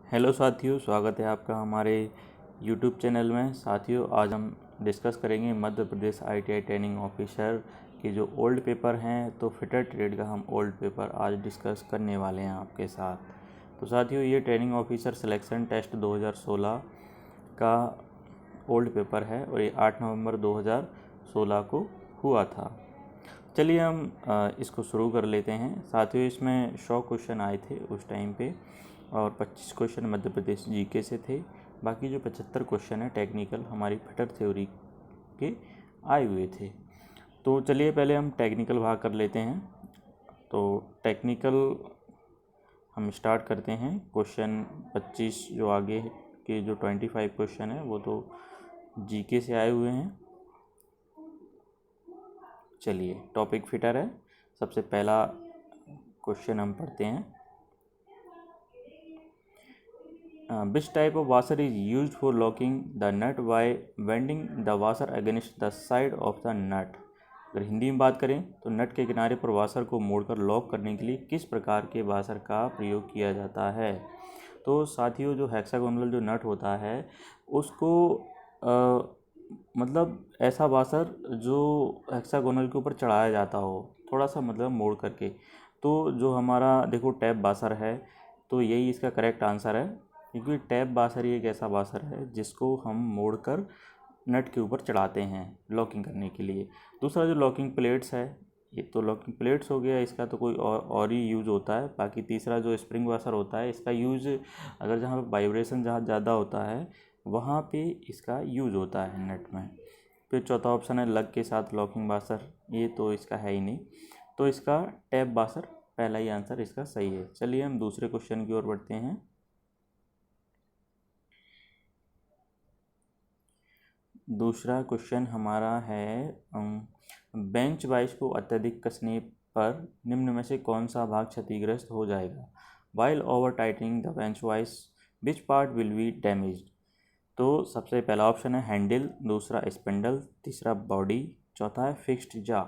Hello साथियों, स्वागत है आपका हमारे यूट्यूब चैनल में। साथियों, आज हम डिस्कस करेंगे Madhya Pradesh ITI training officer के जो ओल्ड पेपर हैं। तो फिटर ट्रेड का हम ओल्ड पेपर आज डिस्कस करने वाले हैं आपके साथ। तो साथियों, ये ट्रेनिंग ऑफिसर सिलेक्शन टेस्ट 2016 का ओल्ड पेपर है और ये 8 नवंबर 2016 को हुआ था। चलिए हम इसको शुरू कर लेते हैं। साथियों, इसमें 100 क्वेश्चन आए थे उस टाइम पे और 25 क्वेश्चन मध्य प्रदेश जीके से थे। बाकी जो 75 क्वेश्चन है टेक्निकल हमारी फिटर थ्योरी के आए हुए थे। तो चलिए पहले हम टेक्निकल भाग कर लेते हैं। तो टेक्निकल हम स्टार्ट करते हैं। क्वेश्चन 25 जो आगे के जो 25 क्वेश्चन है वो तो जीके से आए हुए हैं। चलिए, टॉपिक फिटर है। सबसे पहला क्वेश्चन हम पढ़ते हैं। Which type of washer is used for locking the nut by bending the washer against the side of the nut? अगर हिंदी में बात करें तो नट के किनारे पर वाशर को मोड़कर लॉक करने के लिए किस प्रकार के वाशर का प्रयोग किया जाता है? तो साथियों, जो हेक्सागोनल जो नट होता है उसको मतलब ऐसा वाशर जो हेक्सागोनल के ऊपर चढ़ाया जाता हो, थोड़ा सा मतलब मोड़ करके। तो जो हमारा देखो टैप वाशर है, तो यही इसका करेक्ट आंसर है, क्योंकि टैप वाशर ही एक ऐसा वाशर है जिसको हम मोड़कर नट के ऊपर चढ़ाते हैं लॉकिंग करने के लिए। दूसरा जो लॉकिंग प्लेट्स है, ये तो लॉकिंग प्लेट्स हो गया, इसका तो कोई और ही यूज़ होता है। बाकी तीसरा जो स्प्रिंग वाशर होता है, इसका यूज़ अगर जहाँ पर वाइब्रेशन जहाँ ज़्यादा होता है वहाँ पे इसका यूज़ होता है नट में। फिर चौथा ऑप्शन है लग के साथ लॉकिंग वाशर, ये तो इसका है ही नहीं। तो इसका टैप वाशर पहला ही आंसर इसका सही है। चलिए हम दूसरे क्वेश्चन की ओर बढ़ते हैं। दूसरा क्वेश्चन हमारा है बेंच वाइज को अत्यधिक कसने पर निम्न में से कौन सा भाग क्षतिग्रस्त हो जाएगा? While over tightening the bench wise which part will be damaged? तो सबसे पहला ऑप्शन है हैंडल, दूसरा स्पिंडल, तीसरा बॉडी, चौथा है फिक्स्ड जा।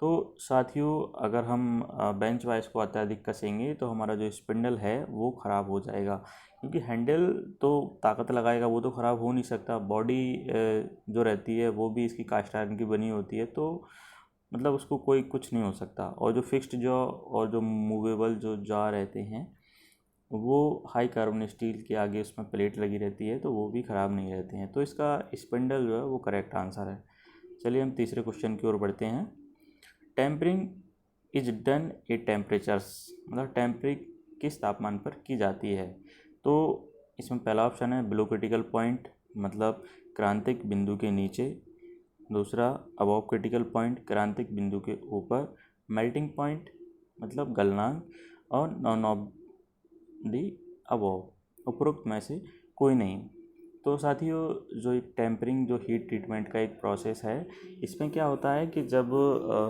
तो साथियों, अगर हम बेंच वाइज को अत्यधिक कसेंगे तो हमारा जो स्पिंडल है वो ख़राब हो जाएगा, क्योंकि हैंडल तो ताकत लगाएगा, वो तो ख़राब हो नहीं सकता। बॉडी जो रहती है वो भी इसकी कास्ट आयरन की बनी होती है, तो मतलब उसको कोई कुछ नहीं हो सकता। और जो फिक्स्ड जॉ और जो मूवेबल जो जॉ रहते हैं वो हाई कार्बन स्टील के आगे उसमें प्लेट लगी रहती है, तो वो भी ख़राब नहीं रहते हैं। तो इसका स्पिंडल जो है वो करेक्ट आंसर है। चलिए हम तीसरे क्वेश्चन की ओर बढ़ते हैं। Tempering is done at temperatures, मतलब टेम्परिंग किस तापमान पर की जाती है? तो इसमें पहला ऑप्शन है बिलो क्रिटिकल पॉइंट, मतलब क्रांतिक बिंदु के नीचे। दूसरा अबव क्रिटिकल पॉइंट, क्रांतिक बिंदु के ऊपर। मेल्टिंग पॉइंट मतलब गलनांक, और नॉन ऑफ दी अबव, उपरोक्त में से कोई नहीं। तो साथियों, जो एक टेम्परिंग जो हीट ट्रीटमेंट का एक प्रोसेस है, इसमें क्या होता है कि जब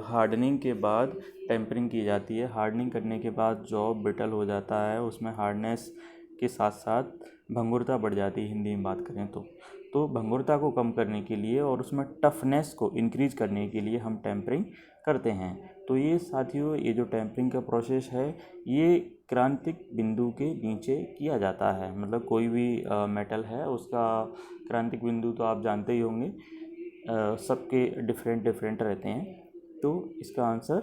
हार्डनिंग के बाद टेम्परिंग की जाती है, हार्डनिंग करने के बाद जॉब ब्रिटल हो जाता है, उसमें हार्डनेस के साथ साथ भंगुरता बढ़ जाती है हिंदी में बात करें तो भंगुरता को कम करने के लिए और उसमें टफनेस को इंक्रीज करने के लिए हम टेम्परिंग करते हैं। तो ये साथियों, ये जो टेम्परिंग का प्रोसेस है ये क्रांतिक बिंदु के नीचे किया जाता है। मतलब कोई भी मेटल है उसका क्रांतिक बिंदु तो आप जानते ही होंगे, सबके डिफरेंट डिफरेंट रहते हैं। तो इसका आंसर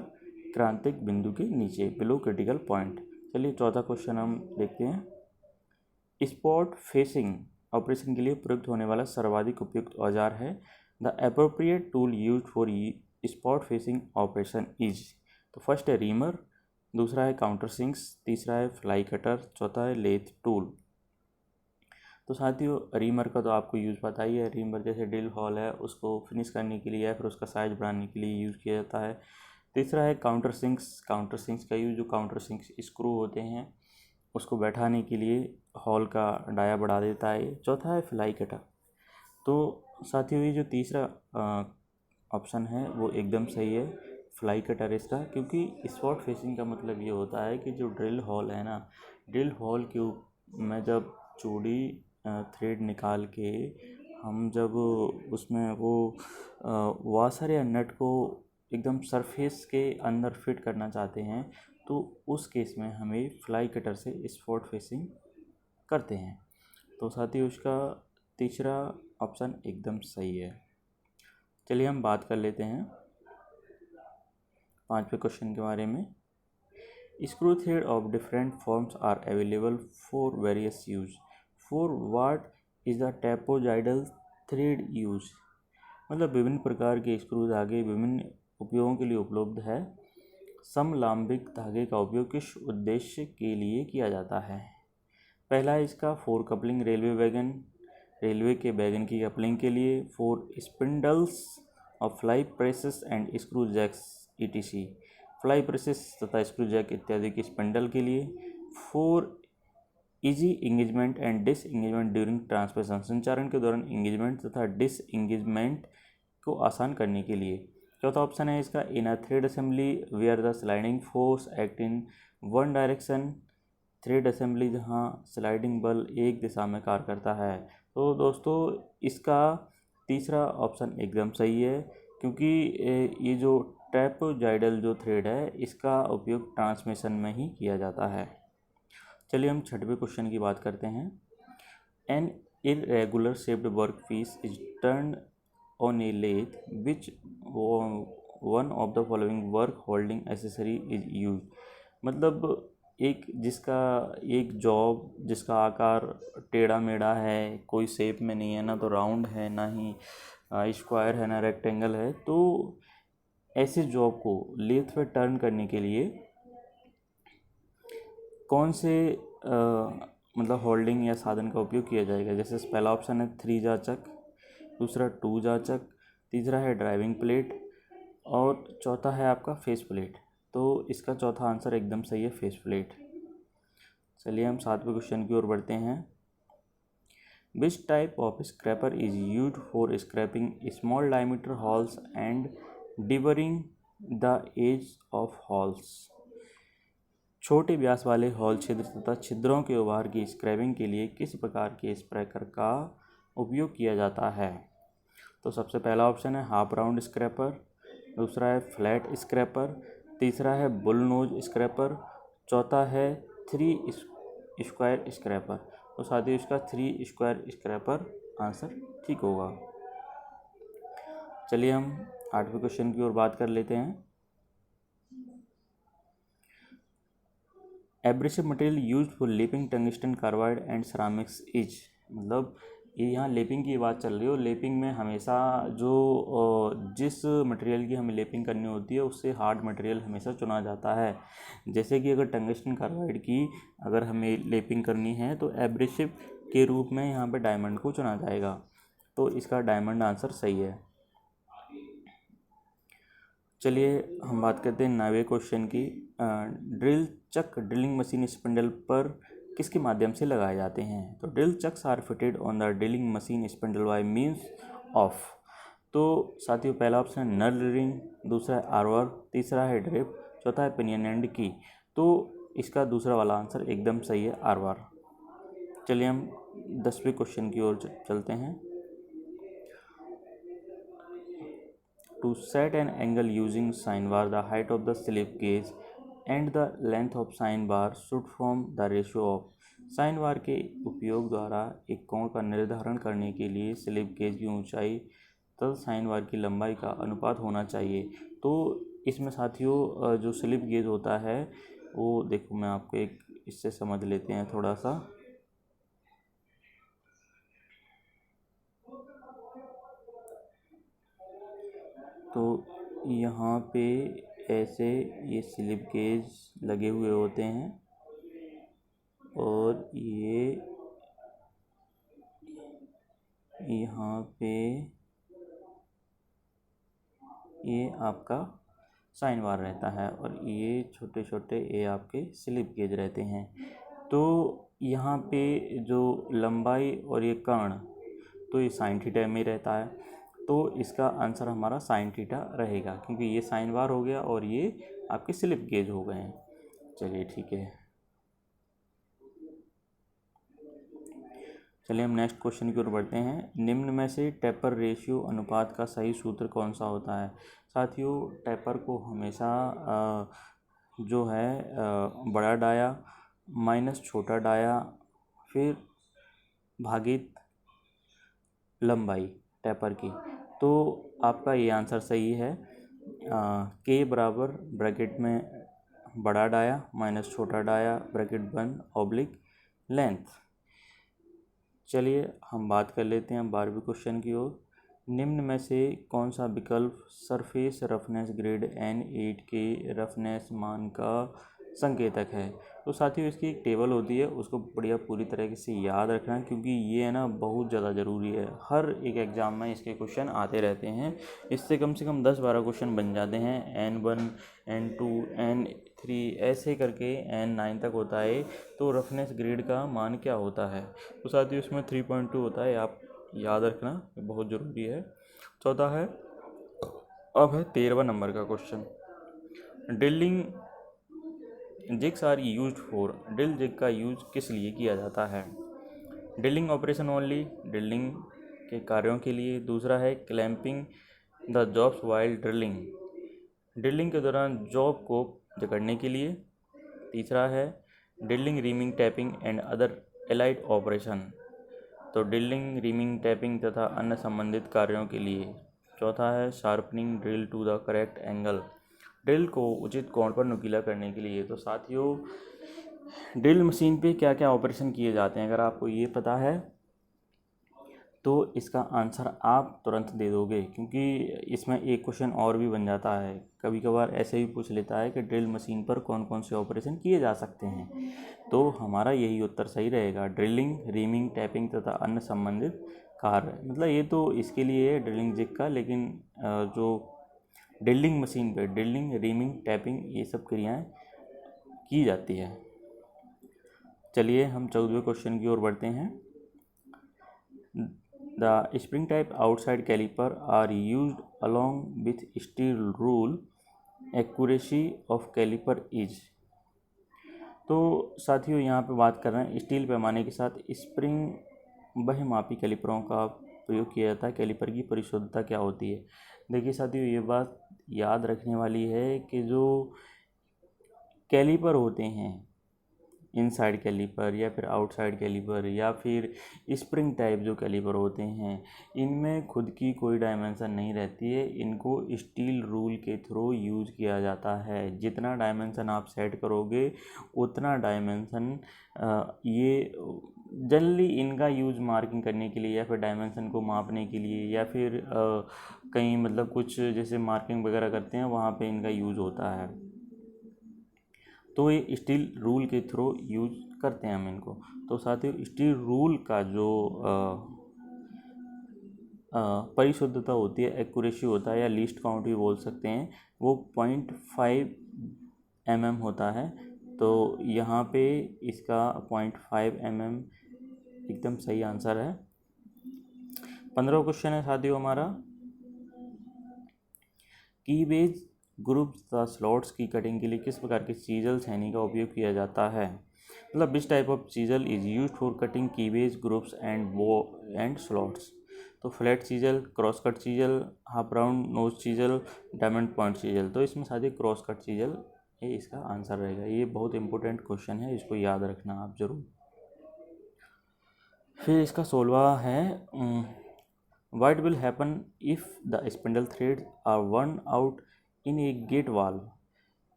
क्रांतिक बिंदु के नीचे, बिलो क्रिटिकल पॉइंट। चलिए चौथा क्वेश्चन हम देखते हैं। स्पॉट फेसिंग ऑपरेशन के लिए प्रयुक्त होने वाला सर्वाधिक उपयुक्त औजार है? The appropriate tool use for spot facing operation is? तो फर्स्ट है रीमर, दूसरा है काउंटर सिंक्स, तीसरा है फ्लाई कटर, चौथा है लेथ टूल। तो साथियों, रीमर का तो आपको यूज़ पता ही है। रीमर जैसे ड्रिल हॉल है उसको फिनिश करने के लिए या फिर उसका साइज बढ़ाने के लिए यूज़ किया जाता है। तीसरा है काउंटर सिंक्स, काउंटर सिंक्स का यूज़ जो काउंटर सिंक्स स्क्रू होते हैं उसको बैठाने के लिए हॉल का डाया बढ़ा देता है। चौथा है फ्लाई कटर। तो साथियों, ये जो तीसरा ऑप्शन है वो एकदम सही है, फ्लाई कटर इसका, क्योंकि स्पॉट फेसिंग का मतलब ये होता है कि जो ड्रिल हॉल है ना, ड्रिल हॉल के में जब चूड़ी थ्रेड निकाल के हम जब उसमें वो वाशर या नट को एकदम सरफेस के अंदर फिट करना चाहते हैं, तो उस केस में हमें फ्लाई कटर से स्पॉट फेसिंग करते हैं। तो साथियों उसका तीसरा ऑप्शन एकदम सही है। चलिए हम बात कर लेते हैं पांचवें क्वेश्चन के बारे में। Screw thread of different forms are available for various use. For what is the trapezoidal thread use. मतलब विभिन्न प्रकार के स्क्रू धागे विभिन्न उपयोगों के लिए उपलब्ध है। समलैंगिक धागे का उपयोग किस उद्देश्य के लिए किया जाता है। पहला है इसका फोर कपलिंग रेलवे के वैगन की कपलिंग के लिए। For spindles of fly presses and screw jacks ETC. Fly presses तथा स्क्रू जैक इत्यादि की स्पिंडल के लिए। For easy engagement and disengagement during transmission. संचारण के दौरान इंगेजमेंट तथा डिस इंगेजमेंट को आसान करने के लिए। चौथा ऑप्शन है इसका in a thread assembly where the sliding force act in one direction. Thread assembly जहां स्लाइडिंग बल एक दिशा में कार्य करता है। तो दोस्तों इसका तीसरा ऑप्शन एकदम सही है, क्योंकि ये जो ट्रैपेजॉइडल जो थ्रेड है इसका उपयोग ट्रांसमिशन में ही किया जाता है। चलिए हम छठवें क्वेश्चन की बात करते हैं। An irregular shaped work piece is turn on a lathe which one of the following work holding accessory is use. मतलब एक जॉब जिसका आकार टेढ़ा मेढ़ा है, कोई शेप में नहीं है, ना तो राउंड है ना ही स्क्वायर है ना रेक्टेंगल है, तो ऐसे जॉब को लेथ पे टर्न करने के लिए कौन से मतलब होल्डिंग या साधन का उपयोग किया जाएगा। जैसे पहला ऑप्शन है 3 जाचक, दूसरा 2 जाचक, तीसरा है ड्राइविंग प्लेट और चौथा है आपका फेस प्लेट। तो इसका चौथा आंसर एकदम सही है, फेस प्लेट। चलिए हम सातवें क्वेश्चन की ओर बढ़ते हैं। Which type of scraper is use for scraping small diameter holes and deburring the edge of holes. छोटे व्यास वाले हॉल छिद्र तथा छिद्रों के उभार की स्क्रैपिंग के लिए किस प्रकार के स्प्रैकर का उपयोग किया जाता है। तो सबसे पहला ऑप्शन है हाफ राउंड स्क्रैपर, दूसरा है फ्लैट स्क्रैपर, तीसरा है बुल नोज स्क्रैपर, चौथा है 3 स्क्वायर स्क्रैपर। तो साथ ही इसका 3 स्क्वायर स्क्रैपर आंसर ठीक होगा। चलिए हम आठवें क्वेश्चन की ओर बात कर लेते हैं। Abrasive material used for lapping tungsten carbide and ceramics is. मतलब ये यहाँ लेपिंग की बात चल रही हो। लेपिंग में हमेशा जो जिस मटेरियल की हमें लेपिंग करनी होती है उससे हार्ड मटेरियल हमेशा चुना जाता है। जैसे कि अगर टंगस्टन कार्बाइड की अगर हमें लेपिंग करनी है तो एब्रेसिव के रूप में यहाँ पे डायमंड को चुना जाएगा। तो इसका डायमंड आंसर सही है। चलिए हम बात करते हैं 9वें क्वेश्चन की। Drill chuck drilling machine spindle पर किसके माध्यम से लगाए जाते हैं। तो drill chucks are fitted on the drilling machine spindle by means of. तो साथियों पहला ऑप्शन है नल रिंग, दूसरा है आरवर, तीसरा है ड्रिप, चौथा है पिनियन एंड की। तो इसका दूसरा वाला आंसर एकदम सही है, आरवर। चलिए हम 10वें क्वेश्चन की ओर चलते हैं। To set an angle using sine bar, the height of the slip gauge and the length of sine bar should form the ratio of। Sine bar के उपयोग द्वारा एक कोण का निर्धारण करने के लिए स्लिप गेज की ऊंचाई तथा साइन बार की लंबाई का अनुपात होना चाहिए। तो इसमें साथियों जो स्लिप गेज होता है वो देखो मैं आपको एक इससे समझ लेते हैं थोड़ा सा। तो यहाँ पे ऐसे ये स्लिप गेज लगे हुए होते हैं और ये यहाँ पे ये आपका साइन बार रहता है और ये छोटे छोटे ये आपके स्लिप गेज रहते हैं। तो यहाँ पे जो लंबाई और ये कर्ण तो ये साइन थीटा में रहता है। तो इसका आंसर हमारा साइन थीटा रहेगा, क्योंकि ये साइन बार हो गया और ये आपके स्लिप गेज हो गए हैं। चलिए ठीक है। चलिए हम नेक्स्ट क्वेश्चन की ओर बढ़ते हैं। निम्न में से टेपर रेशियो अनुपात का सही सूत्र कौन सा होता है। साथियों टेपर को हमेशा जो है बड़ा डाया माइनस छोटा डाया फिर भागित लंबाई टैपर की। तो आपका ये आंसर सही है। के बराबर ब्रैकेट में बड़ा डाया माइनस छोटा डाया ब्रैकेट बंद ऑब्लिक लेंथ। चलिए हम बात कर लेते हैं 12वें क्वेश्चन की ओर। निम्न में से कौन सा विकल्प सरफेस रफनेस ग्रेड N8 के रफनेस मान का संकेतक है। तो साथियों इसकी एक टेबल होती है, उसको बढ़िया पूरी तरीके से याद रखना, क्योंकि ये है ना बहुत ज़्यादा ज़रूरी है। हर एक एग्ज़ाम में इसके क्वेश्चन आते रहते हैं। इससे कम से कम 10-12 क्वेश्चन बन जाते हैं। N1 N2 N3 ऐसे करके N9 तक होता है। तो रफनेस ग्रेड का मान क्या होता है। तो साथियों इसमें 3.2 होता है, आप याद रखना, बहुत ज़रूरी है। चौथा है, अब है 13वां नंबर का question. Drilling jigs are used for. Drill jig का यूज किस लिए किया जाता है। ड्रिलिंग ऑपरेशन ओनली, ड्रिलिंग के कार्यों के लिए। दूसरा है clamping the jobs while drilling, drilling के दौरान जॉब को जकड़ने के लिए। तीसरा है drilling reaming tapping and other allied operation, तो ड्रिलिंग रीमिंग टैपिंग तथा अन्य संबंधित कार्यों के लिए। चौथा है sharpening drill to the correct angle, drill को उचित कोण पर नुकीला करने के लिए। तो साथियों ड्रिल मशीन पे क्या क्या ऑपरेशन किए जाते हैं, अगर आपको ये पता है तो इसका आंसर आप तुरंत दे दोगे, क्योंकि इसमें एक क्वेश्चन और भी बन जाता है। कभी कभार ऐसे भी पूछ लेता है कि ड्रिल मशीन पर कौन कौन से ऑपरेशन किए जा सकते हैं। तो हमारा यही उत्तर सही रहेगा, ड्रिलिंग रीमिंग टैपिंग तथा अन्य संबंधित कार्य। मतलब ये तो इसके लिए है ड्रिलिंग जिग का, लेकिन जो ड्रिलिंग मशीन पर ड्रिलिंग रीमिंग टैपिंग ये सब क्रियाएँ की जाती है। चलिए हम 14वें क्वेश्चन की ओर बढ़ते हैं। The spring type outside caliper are used along with steel rule. Accuracy of caliper is। तो साथियों यहाँ पे बात कर रहे हैं स्टील पैमाने के साथ स्प्रिंग बहुमापी कैलिपरों का प्रयोग किया जाता है। कैलिपर की परिशुद्धता क्या होती है। देखिए साथियों ये बात याद रखने वाली है कि जो कैलिपर होते हैं इनसाइड कैलिपर या फिर आउटसाइड कैलिपर या फिर स्प्रिंग टाइप जो कैलिपर होते हैं, इनमें खुद की कोई डायमेंशन नहीं रहती है। इनको स्टील रूल के थ्रू यूज किया जाता है। जितना डायमेंशन आप सेट करोगे उतना डायमेंशन ये जनरली इनका यूज मार्किंग करने के लिए या फिर डायमेंशन को मापने के लिए या फिर कहीं मतलब कुछ जैसे मार्किंग वगैरह करते हैं वहाँ पे इनका यूज होता है। तो ये स्टील रूल के थ्रू यूज करते हैं हम इनको। तो साथियों स्टील रूल का जो परिशुद्धता होती है, एक्यूरेसी होता है या लीस्ट काउंट भी बोल सकते हैं, वो 0.5 mm होता है। तो यहाँ पे इसका 0.5 mm एकदम सही आंसर है। 15वां क्वेश्चन है साथियों हमारा, कीवेज ग्रुप्स द स्लॉट्स की कटिंग के लिए किस प्रकार के चीजल छेनी का उपयोग किया जाता है। मतलब which type of chisel is used for cutting keyways groups and slots. तो flat chisel, cross cut chisel, half round nose chisel, diamond point chisel. तो इसमें साथ ही क्रॉस कट चीजल ये इसका आंसर रहेगा। ये बहुत इंपॉर्टेंट क्वेश्चन है, इसको याद रखना आप जरूर। फिर इसका 16वां है, What will happen if the spindle threads are worn out in a gate valve।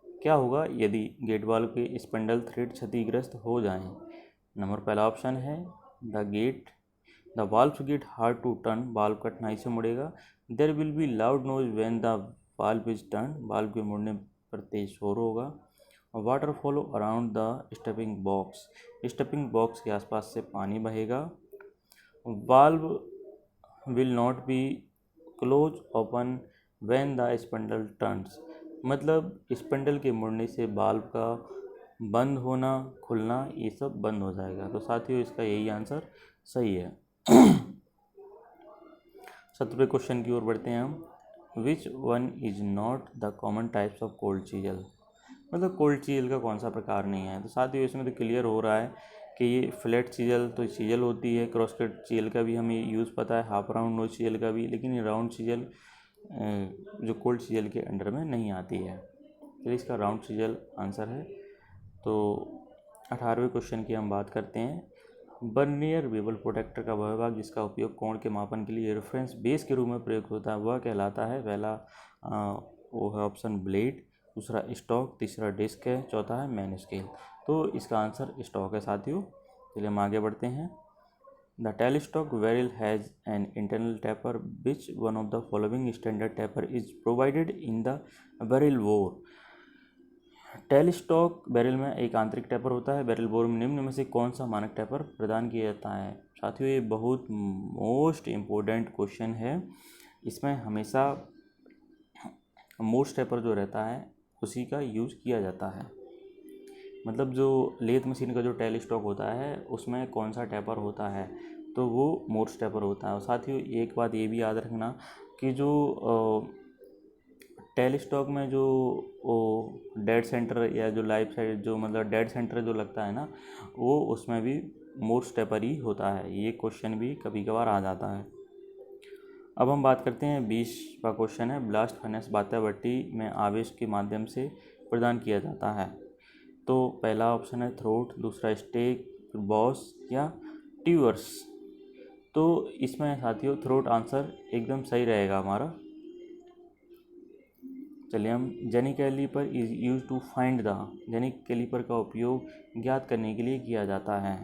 क्या होगा यदि गेट वाल्व के स्पिंडल थ्रेड क्षतिग्रस्त हो जाएं। नंबर पहला ऑप्शन है the valve gate hard to turn, valve कठिनाई से मुड़ेगा। There will be loud noise when the valve is turn, valve के मुड़ने पर तेज शोर होगा। Water follow around the stepping box, stepping box के आसपास से पानी बहेगा। Valve will not be close open when the spindle turns. मतलब स्पिंडल के मुड़ने से वाल्व का बंद होना खुलना ये सब बंद हो जाएगा। तो साथियों इसका यही आंसर सही है। 17वें क्वेश्चन की ओर बढ़ते हैं हम। Which one is not the common types of cold chisel. मतलब कोल्ड चीजल का कौन सा प्रकार नहीं है। तो साथियों इसमें तो क्लियर हो रहा है कि ये फ्लैट चीजल तो चीजल होती है, क्रॉस कट चीजल का भी हमें यूज़ पता है, हाफ राउंड नोज चीजल का भी, लेकिन ये राउंड चीजल जो कोल्ड चीजल के अंडर में नहीं आती है। तो इसका राउंड चीजल आंसर है। तो 18वें क्वेश्चन की हम बात करते हैं। वर्नियर बेवल प्रोटेक्टर का वह भाग जिसका उपयोग कोण के मापन के लिए रेफरेंस बेस के रूप में प्रयुक्त होता है वह कहलाता है। पहला वो है ऑप्शन ब्लेड, दूसरा स्टॉक, तीसरा डिस्क है, चौथा है मैन स्केल। तो इसका आंसर स्टॉक है साथियों। चलिए हम आगे बढ़ते हैं। The tailstock barrel has an internal taper which one of the following standard taper is provided in the barrel bore. Tailstock barrel में एक आंतरिक टैपर होता है। बैरल बोर में निम्न में से कौन सा मानक टैपर प्रदान किया जाता है। साथियों ये बहुत मोस्ट इम्पोर्टेंट क्वेश्चन है। इसमें हमेशा मोस्ट टैपर जो रहता है उसी का यूज़ किया जाता है। मतलब जो लेथ मशीन का जो टेलीस्टॉक होता है उसमें कौन सा टैपर होता है तो वो मोस्ट टैपर होता है। और साथियों एक बात ये भी याद रखना कि जो टेलीस्टॉक में जो वो डेड सेंटर या जो लाइफ साइड जो मतलब डेड सेंटर जो लगता है ना वो उसमें भी मोस्ट टैपर ही होता है। ये क्वेश्चन भी कभी कभार आ जाता है। अब हम बात करते हैं 20 का क्वेश्चन है। ब्लास्ट फर्नेस बात्या भट्टी में आवेश के माध्यम से प्रदान किया जाता है। तो पहला ऑप्शन है थ्रोट, दूसरा स्टेक, बॉस या ट्यूअर्स। तो इसमें साथियों थ्रोट आंसर एकदम सही रहेगा हमारा। चलिए हम jenny caliper is use to find the. Jenny caliper का उपयोग ज्ञात करने के लिए किया जाता है।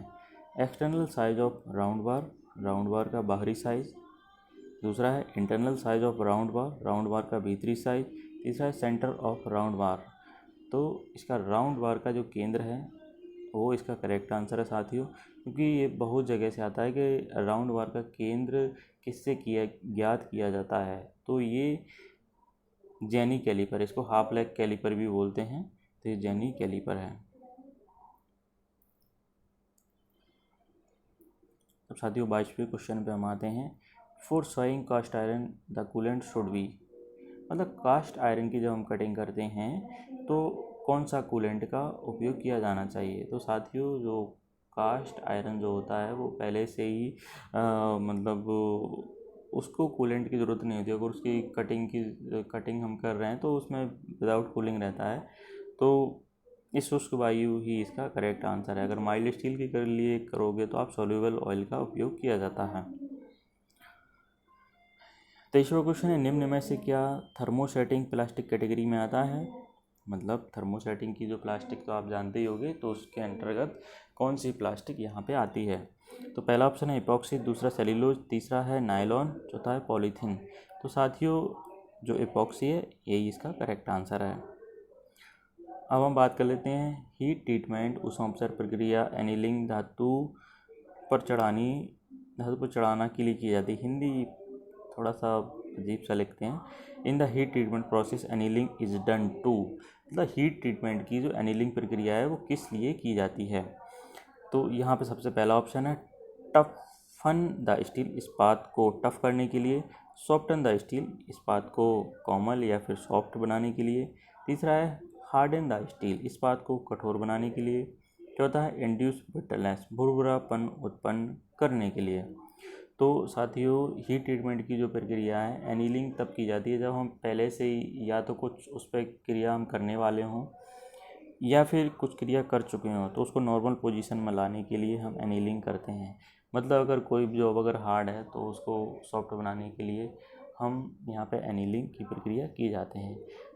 External size of round bar, round bar का बाहरी साइज। दूसरा है internal size of round bar, round bar का भीतरी साइज। तीसरा है सेंटर ऑफ राउंड बार। तो इसका राउंड बार का जो केंद्र है वो इसका करेक्ट आंसर है साथियों। क्योंकि ये बहुत जगह से आता है कि राउंड बार का केंद्र किससे ज्ञात किया जाता है। तो ये जेनी कैलिपर, इसको हाफ लेग कैलिपर भी बोलते हैं। तो ये जेनी कैलिपर है। अब साथियों 22वें क्वेश्चन पे हम आते हैं। For sawing cast iron the coolant should be. मतलब कास्ट आयरन की जब हम कटिंग करते हैं तो कौन सा कूलेंट का उपयोग किया जाना चाहिए। तो साथियों जो कास्ट आयरन जो होता है वो पहले से ही मतलब उसको कूलेंट की ज़रूरत नहीं होती। अगर उसकी कटिंग हम कर रहे हैं तो उसमें विदाउट कूलिंग रहता है। तो इस शुष्क वायु ही इसका करेक्ट आंसर है। अगर माइल्ड स्टील की कर लिए करोगे तो आप सोल्यूबल ऑयल का उपयोग किया जाता है। 23वां क्वेश्चन है निम्न में से क्या थर्मोसेटिंग प्लास्टिक कैटेगरी में आता है। मतलब थर्मोसेटिंग की जो प्लास्टिक तो आप जानते ही होंगे तो उसके अंतर्गत कौन सी प्लास्टिक यहाँ पे आती है। तो पहला ऑप्शन है इपॉक्सी, दूसरा सेल्यूलोज, तीसरा है नायलॉन, चौथा है पॉलीथीन। तो साथियों जो इपॉक्सी है यही इसका करेक्ट आंसर है। अब हम बात कर लेते हैं हीट ट्रीटमेंट ऊष्मापचार प्रक्रिया एनीलिंग धातु पर चढ़ाना के लिए की जाती है। हिंदी थोड़ा सा अजीब सा लिखते हैं। In the heat treatment process annealing is done to. मतलब हीट ट्रीटमेंट की जो एनीलिंग प्रक्रिया है वो किस लिए की जाती है। तो यहाँ पे सबसे पहला ऑप्शन है टफन द स्टील, इस्पात को टफ करने के लिए। सॉफ्टन द स्टील, इस्पात को कोमल या फिर सॉफ्ट बनाने के लिए। तीसरा है हार्डन द स्टील, इस्पात को कठोर बनाने के लिए। चौथा है इंड्यूस ब्रिटलनेस, भुरभुरापन उत्पन्न करने के लिए। तो साथियों हीट ट्रीटमेंट की जो प्रक्रिया है एनीलिंग तब की जाती है जब हम पहले से ही या तो कुछ उस पर क्रिया हम करने वाले हों या फिर कुछ क्रिया कर चुके हों तो उसको नॉर्मल पोजीशन में लाने के लिए हम एनीलिंग करते हैं। मतलब अगर कोई जॉब अगर हार्ड है तो उसको सॉफ्ट बनाने के लिए हम यहाँ पे एनीलिंग की प्रक्रिया की जाते हैं।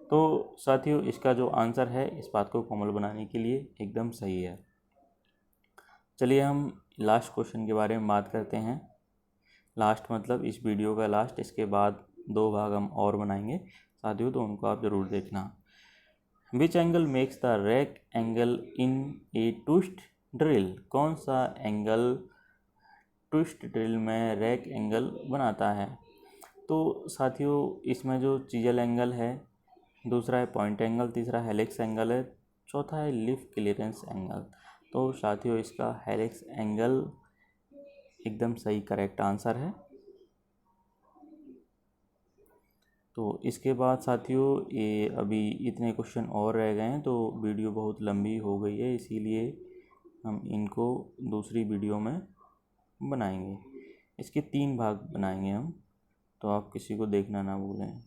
तो साथियों इसका जो आंसर है इस बात को कोमल बनाने के लिए एकदम सही है। चलिए हम लास्ट क्वेश्चन के बारे में बात करते हैं। लास्ट मतलब इस वीडियो का लास्ट, इसके बाद 2 भाग हम और बनाएंगे साथियों तो उनको आप ज़रूर देखना। Which angle makes the rack angle in A twist drill. कौन सा एंगल ट्विस्ट ड्रिल में रैक एंगल बनाता है। तो साथियों इसमें जो चीजल एंगल है, दूसरा है पॉइंट एंगल, तीसरा हेलिक्स एंगल है, चौथा है लिफ क्लियरेंस एंगल। तो साथियों इसका हेलिक्स एंगल एकदम सही करेक्ट आंसर है। तो इसके बाद साथियों ये अभी इतने क्वेश्चन और रह गए हैं तो वीडियो बहुत लंबी हो गई है, इसीलिए हम इनको दूसरी वीडियो में बनाएंगे। इसके 3 भाग बनाएंगे हम, तो आप किसी को देखना ना भूलें।